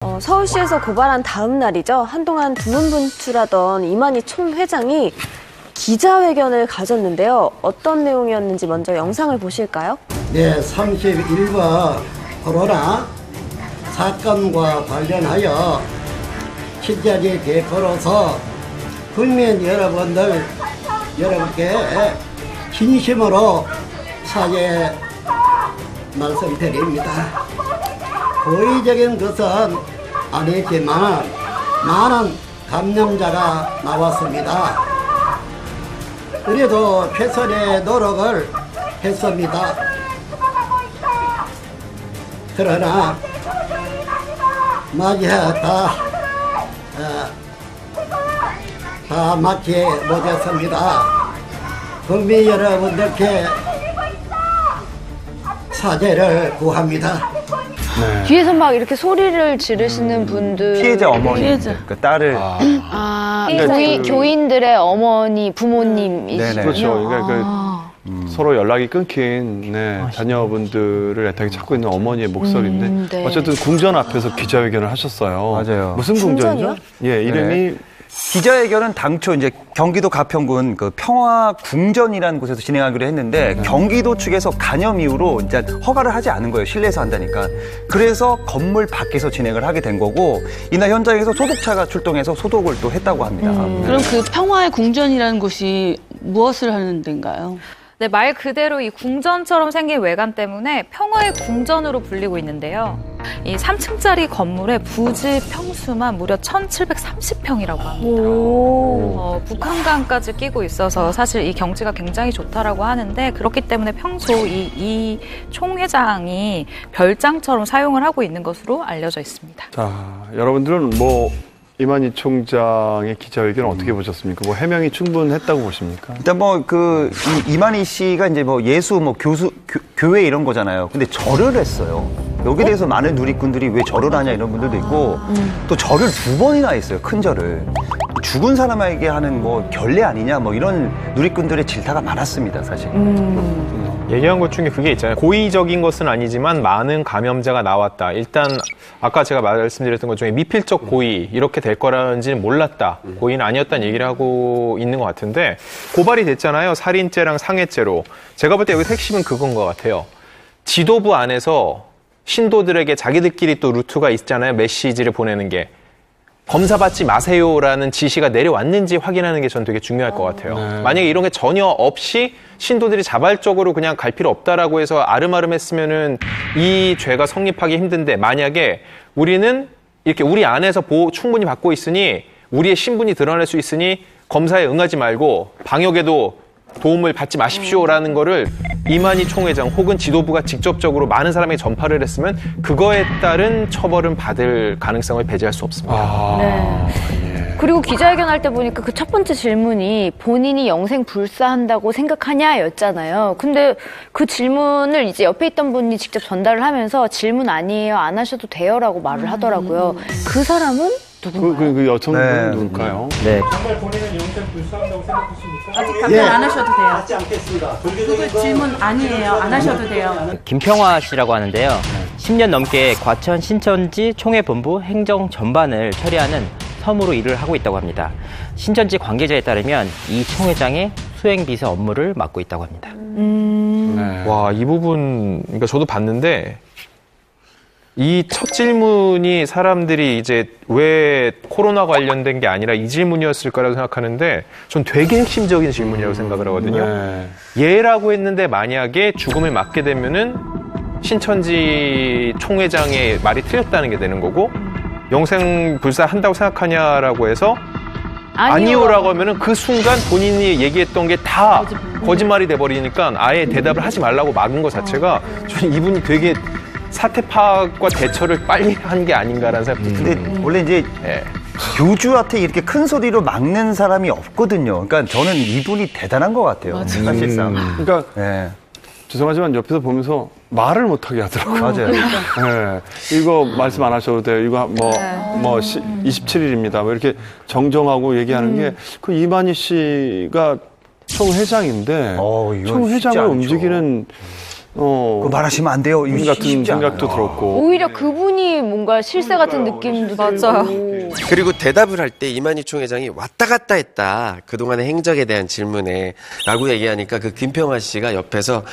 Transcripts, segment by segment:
서울시에서 고발한 다음 날이죠. 한동안 두문분출하던 이만희 총회장이 기자회견을 가졌는데요. 어떤 내용이었는지 먼저 영상을 보실까요? 네, 31번 코로나 사건과 관련하여 취재에 대표로서 국민 여러분께 진심으로 사죄 말씀드립니다. 고의적인 것은 아니지만 많은 감염자가 나왔습니다. 그래도 최선의 노력을 했습니다. 그러나 다 맞지 못했습니다. 국민 여러분들께 사죄를 구합니다. 네. 뒤에서 막 이렇게 소리를 지르시는 분들. 피해자 어머니, 그 딸을. 교인들의 어머니, 부모님이시군요. 그렇죠. 그러니까 서로 연락이 끊긴 자녀분들을 애타게 찾고 있는 어머니의 목소리인데 네. 어쨌든 궁전 앞에서 기자회견을 하셨어요. 맞아요. 무슨 궁전이죠? 예, 이름이 기자회견은 당초 이제 경기도 가평군 그 평화궁전이라는 곳에서 진행하기로 했는데 경기도 측에서 간염 이후로 이제 허가를 하지 않은 거예요. 실내에서 한다니까. 그래서 건물 밖에서 진행을 하게 된 거고 이날 현장에서 소독차가 출동해서 소독을 또 했다고 합니다. 그럼 그 평화의 궁전이라는 곳이 무엇을 하는 데인가요? 네, 말 그대로 이 궁전처럼 생긴 외관 때문에 평화의 궁전으로 불리고 있는데요. 이 3층짜리 건물의 부지 평수만 무려 1,730평이라고 합니다. 북한강까지 끼고 있어서 사실 이 경치가 굉장히 좋다라고 하는데 그렇기 때문에 평소 이 총회장이 별장처럼 사용을 하고 있는 것으로 알려져 있습니다. 자, 여러분들은 이만희 총장의 기자회견을 어떻게 보셨습니까? 해명이 충분했다고 보십니까? 일단 이만희 씨가 이제 예수 교회 이런 거잖아요. 근데 절을 했어요. 여기에 대해서 많은 누리꾼들이 왜 절을 하냐 이런 분들도 있고 또 절을 2번이나 했어요. 큰 절을. 죽은 사람에게 하는 결례 아니냐 이런 누리꾼들의 질타가 많았습니다, 사실. 얘기한 것 중에 그게 있잖아요. 고의적인 것은 아니지만 많은 감염자가 나왔다. 일단 아까 제가 말씀드렸던 것 중에 미필적 고의 이렇게 될 거라는지는 몰랐다. 고의는 아니었다는 얘기를 하고 있는 것 같은데 고발이 됐잖아요. 살인죄랑 상해죄로. 제가 볼 때 여기서 핵심은 그건 것 같아요. 지도부 안에서 신도들에게 자기들끼리 또 루트가 있잖아요. 메시지를 보내는 게. 검사받지 마세요라는 지시가 내려왔는지 확인하는 게 전 되게 중요할 것 같아요. 만약에 이런 게 전혀 없이 신도들이 자발적으로 그냥 갈 필요 없다라고 해서 아름아름 했으면은 이 죄가 성립하기 힘든데 만약에 우리는 이렇게 우리 안에서 보호 충분히 받고 있으니 우리의 신분이 드러날 수 있으니 검사에 응하지 말고 방역에도 도움을 받지 마십시오라는 거를 이만희 총회장 혹은 지도부가 직접적으로 많은 사람에게 전파를 했으면 그거에 따른 처벌은 받을 가능성을 배제할 수 없습니다. 그리고 기자회견할 때 보니까 그 첫 번째 질문이 본인이 영생 불사한다고 생각하냐였잖아요. 근데 그 질문을 이제 옆에 있던 분이 직접 전달을 하면서 질문 아니에요, 안 하셔도 돼요라고 말을 하더라고요. 그 사람은 누군가요? 그 여성분은 누굴까요? 네. 정말 본인은 영생 불사한다고 생각하십니까? 아직 답변 안 하셔도 돼요. 하지 않겠습니다. 그 질문 아니에요. 안 하셔도 돼요. 김평화 씨라고 하는데요. 10년 넘게 과천 신천지 총회본부 행정 전반을 처리하는 섬으로 일을 하고 있다고 합니다. 신천지 관계자에 따르면 이 총회장의 수행비서 업무를 맡고 있다고 합니다. 와, 이 부분, 그러니까 저도 봤는데 이 첫 질문이 사람들이 이제 왜 코로나 관련된 게 아니라 이 질문이었을 거라고 생각하는데 전 되게 핵심적인 질문이라고 생각을 하거든요. 예라고 했는데 만약에 죽음을 맞게 되면은 신천지 총회장의 말이 틀렸다는 게 되는 거고 영생 불사한다고 생각하냐라고 해서 아니요라고 하면은 그 순간 본인이 얘기했던 게 다 거짓말이 돼버리니까 아예 대답을 하지 말라고 막은 것 자체가 저는 이분이 되게 사태 파악과 대처를 빨리 한 게 아닌가라는 생각이 듭니다. 근데 원래 이제 교주한테 이렇게 큰 소리로 막는 사람이 없거든요. 그러니까 저는 이분이 대단한 것 같아요. 사실상. 그러니까 죄송하지만 옆에서 보면서 말을 못하게 하더라고요. 맞아요. 이거 말씀 안 하셔도 돼요. 이거 27일입니다. 이렇게 정정하고 얘기하는 게 그 이만희 씨가 총회장인데 총회장을 움직이는 그거 말하시면 안 돼요. 이거 같은 쉽지 생각도 않아요. 들었고. 오히려 그분이 뭔가 실세 같은 느낌도 맞아요. 들고. 그리고 대답을 할 때 이만희 총회장이 왔다 갔다 했다. 그동안의 행적에 대한 질문에 라고 얘기하니까 그 김평화 씨가 옆에서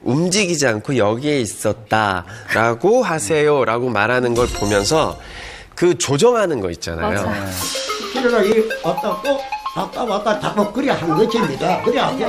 움직이지 않고 여기에 있었다라고 하세요라고 말하는 걸 보면서 그 조정하는 거 있잖아요. 필요하게 어떻고 왔다 왔다 자꾸 그래 한 것입니다. 그래 하세요.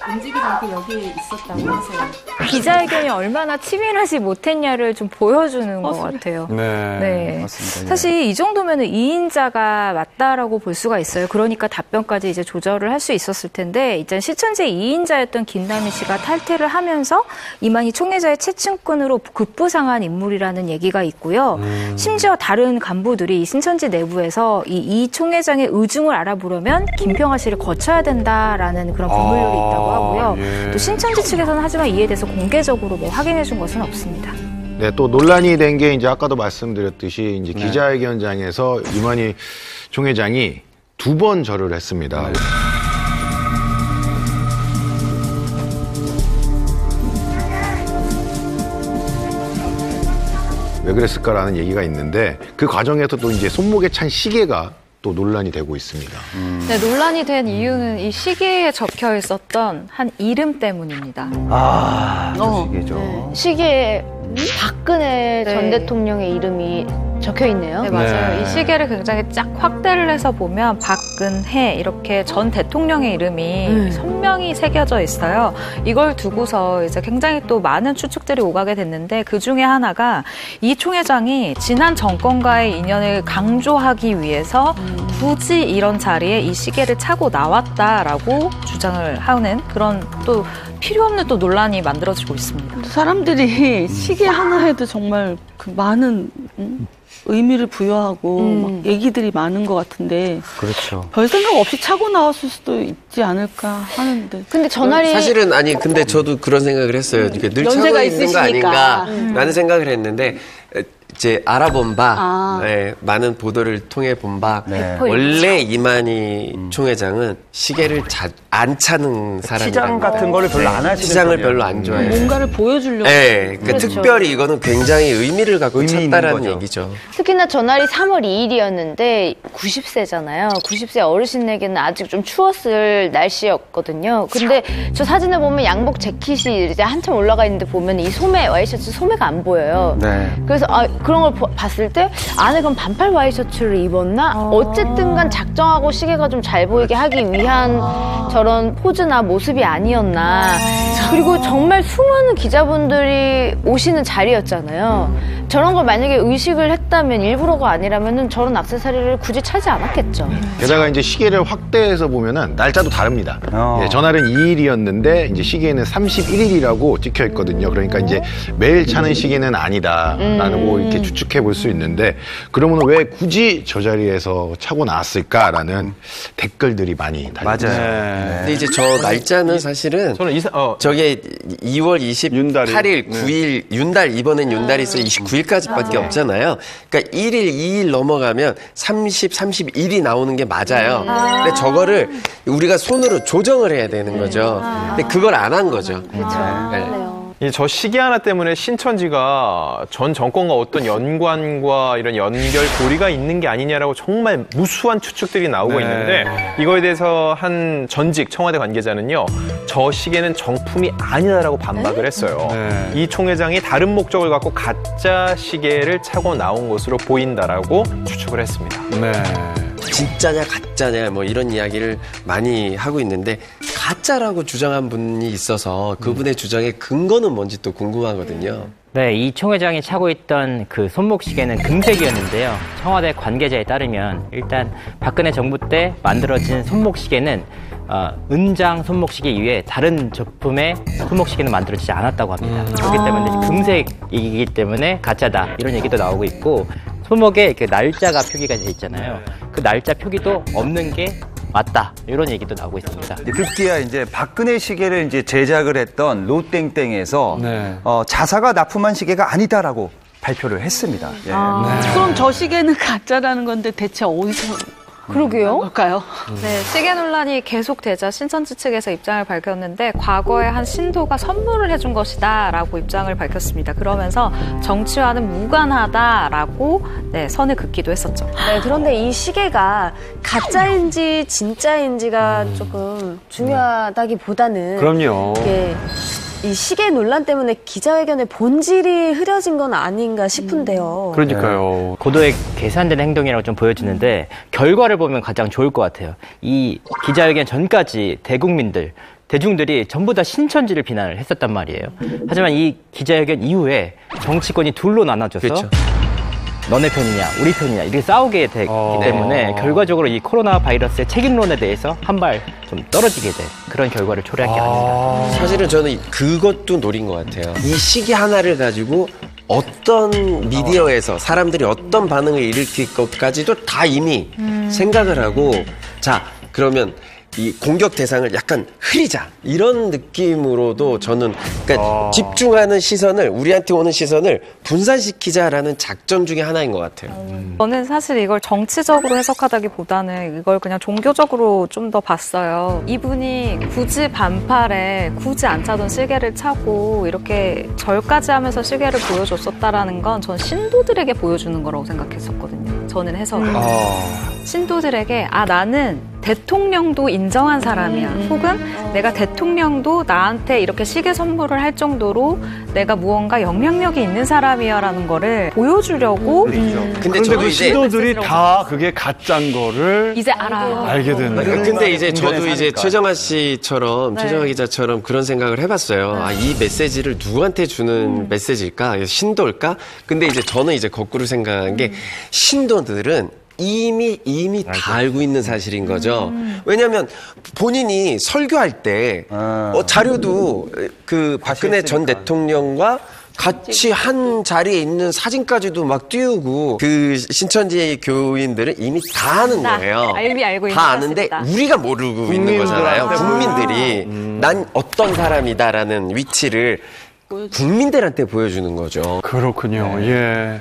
움직이지 않고 여기에 있었다고 하세요. 기자회견이 얼마나 치밀하지 못했냐를 좀 보여주는 것 같아요. 네. 맞습니다. 사실 이 정도면은 2인자가 맞다라고 볼 수가 있어요. 그러니까 답변까지 이제 조절을 할 수 있었을 텐데, 이제 시천제 2인자였던 김남희 씨가 탈퇴를 하면서 이만희 총회자의 채층꾼으로 급부상한 인물이라는 얘기가 있고요. 심지어 다른 간부들이 신천지 내부에서 이 총회장의 의중을 알아보려면 김평화 씨를 거쳐야 된다라는 그런 분물들이 있다고 하고요. 또 신천지 측에서는 하지만 이에 대해서 공개적으로 뭐 확인해 준 것은 없습니다. 네, 또 논란이 된 게 이제 아까도 말씀드렸듯이 이제 기자회견장에서 이만희 총회장이 2번 절을 했습니다. 왜 그랬을까라는 얘기가 있는데 그 과정에서 또 이제 손목에 찬 시계가 또 논란이 되고 있습니다. 네, 논란이 된 이유는 이 시계에 적혀 있었던 한 이름 때문입니다. 저 시계죠. 시계에 박근혜 전 대통령의 이름이 적혀 있네요. 네, 맞아요. 이 시계를 굉장히 쫙 확대를 해서 보면 박근혜 이렇게 전 대통령의 이름이 선명히 새겨져 있어요. 이걸 두고서 이제 굉장히 또 많은 추측들이 오가게 됐는데 그 중에 하나가 이 총회장이 지난 정권과의 인연을 강조하기 위해서 굳이 이런 자리에 이 시계를 차고 나왔다라고 주장을 하는 그런 또 필요 없는 또 논란이 만들어지고 있습니다. 사람들이 시계 하나에도 정말 그 많은 의미를 부여하고 막 얘기들이 많은 것 같은데 그렇죠. 별 생각 없이 차고 나왔을 수도 있지 않을까 하는데. 근데 전날이 사실은 아니 근데 저도 그런 생각을 했어요. 이렇게 늘 차고 연세가 있는 거 있으시니까. 아닌가라는 생각을 했는데 이제 알아본 바, 많은 보도를 통해 본 바, 원래 이만희 총회장은 시계를 안 차는 사람이라는 시장 같은 거를 별로 안 하시는 시장을 편이에요. 별로 안 좋아해요. 뭔가를 보여주려고. 네, 그러니까 그렇죠. 특별히 이거는 굉장히 의미를 갖고 의미 있는 찼다라는 거죠. 얘기죠. 특히나 전날이 3월 2일이었는데 90세잖아요. 90세 어르신에게는 아직 좀 추웠을 날씨였거든요. 근데 저 사진을 보면 양복 재킷이 이제 한참 올라가 있는데 보면 이 소매 와이셔츠 소매가 안 보여요. 네. 그래서 그런 걸 봤을 때 안에 그럼 반팔 와이셔츠를 입었나? 어쨌든 간 작정하고 시계가 좀 잘 보이게 하기 위한 저런 포즈나 모습이 아니었나. 그리고 정말 수많은 기자분들이 오시는 자리였잖아요. 저런 걸 만약에 의식을 했다면 일부러가 아니라면 저런 액세서리를 굳이 차지 않았겠죠. 게다가 이제 시계를 확대해서 보면은 날짜도 다릅니다. 예, 전날은 2일이었는데 이제 시계에는 31일이라고 찍혀 있거든요. 그러니까 이제 매일 차는 시계는 아니다라고 이렇게 추측해 볼 수 있는데 그러면 왜 굳이 저 자리에서 차고 나왔을까라는 댓글들이 많이 달립니다. 맞아요. 근데 이제 저 날짜는 사실은 저는 저게 2월 28일, 9일, 윤달, 이번엔 윤달이 있어 29일까지밖에 없잖아요. 그러니까 1일, 2일 넘어가면 30, 31이 나오는 게 맞아요. 근데 저거를 우리가 손으로 조정을 해야 되는 거죠. 근데 그걸 안 한 거죠. 그렇죠. 저 시계 하나 때문에 신천지가 전 정권과 어떤 연관과 이런 연결고리가 있는 게 아니냐라고 정말 무수한 추측들이 나오고 있는데 이거에 대해서 한 전직 청와대 관계자는요. 저 시계는 정품이 아니다라고 반박을 했어요. 이 총회장이 다른 목적을 갖고 가짜 시계를 차고 나온 것으로 보인다라고 추측을 했습니다. 진짜냐 가짜냐 뭐 이런 이야기를 많이 하고 있는데 가짜라고 주장한 분이 있어서 그분의 주장의 근거는 뭔지 또 궁금하거든요. 네, 이 총회장이 차고 있던 그 손목 시계는 금색이었는데요. 청와대 관계자에 따르면 일단 박근혜 정부 때 만들어진 손목 시계는 은장 손목 시계 이외에 다른 제품의 손목 시계는 만들어지지 않았다고 합니다. 그렇기 때문에 금색이기 때문에 가짜다 이런 얘기도 나오고 있고 손목에 이렇게 날짜가 표기가 돼 있잖아요. 그 날짜 표기도 없는 게 맞다 이런 얘기도 나오고 있습니다. 급기야 이제 박근혜 시계를 이제 제작을 했던 로땡땡에서 자사가 납품한 시계가 아니다라고 발표를 했습니다. 그럼 저 시계는 가짜라는 건데 대체 어디서 그러게요. 뭘까요? 네, 시계 논란이 계속되자 신천지 측에서 입장을 밝혔는데 과거에 한 신도가 선물을 해준 것이다라고 입장을 밝혔습니다. 그러면서 정치와는 무관하다라고 네, 선을 긋기도 했었죠. 네, 그런데 이 시계가 가짜인지 진짜인지가 조금 중요하다기보다는 그럼요. 이게 이 시계 논란 때문에 기자회견의 본질이 흐려진 건 아닌가 싶은데요. 그러니까요. 고도의 계산된 행동이라고 좀 보여지는데 결과를 보면 가장 좋을 것 같아요. 이 기자회견 전까지 대중들이 전부 다 신천지를 비난을 했었단 말이에요. 하지만 이 기자회견 이후에 정치권이 둘로 나눠져서 그렇죠. 너네 편이냐 우리 편이냐 이렇게 싸우게 되기 때문에 결과적으로 이 코로나 바이러스의 책임론에 대해서 한 발 좀 떨어지게 된 그런 결과를 초래한 게 아닌가. 사실은 저는 그것도 노린 것 같아요. 이 시기 하나를 가지고 어떤 미디어에서 사람들이 어떤 반응을 일으킬 것까지도 다 이미 생각을 하고, 자, 그러면 이 공격 대상을 약간 흐리자 이런 느낌으로도 저는 그러니까 집중하는 시선을 우리한테 오는 시선을 분산시키자라는 작전 중에 하나인 것 같아요. 저는 사실 이걸 정치적으로 해석하다기보다는 이걸 그냥 종교적으로 좀 더 봤어요. 이분이 굳이 반팔에 굳이 안 차던 시계를 차고 이렇게 절까지 하면서 시계를 보여줬었다라는 건 전 신도들에게 보여주는 거라고 생각했었거든요. 저는 해석을. 신도들에게 나는 대통령도 인정한 사람이야. 혹은 내가 대통령도 나한테 이렇게 시계 선물을 할 정도로 내가 무언가 영향력이 있는 사람이야라는 거를 보여주려고. 근데 그 신도들이 다 그게 가짜인 거를 이제 알아요. 알게 되는. 근데 이제 저도 이제 최정아 씨처럼 최정아 기자처럼 그런 생각을 해봤어요. 이 메시지를 누구한테 주는 메시지일까? 신도일까? 근데 이제 저는 이제 거꾸로 생각한 게 신도들은 이미 다 알고 있는 사실인 거죠. 왜냐하면 본인이 설교할 때 자료도 그 박근혜 전 대통령과 같이 한 자리에 있는 사진까지도 막 띄우고 그 신천지 교인들은 이미 다 아는 거예요. 이미 알고 있는 다 아는데 사실이다. 우리가 모르고 있는 거잖아요. 국민들이 난 어떤 사람이다라는 위치를 국민들한테 보여주는 거죠. 그렇군요. 예.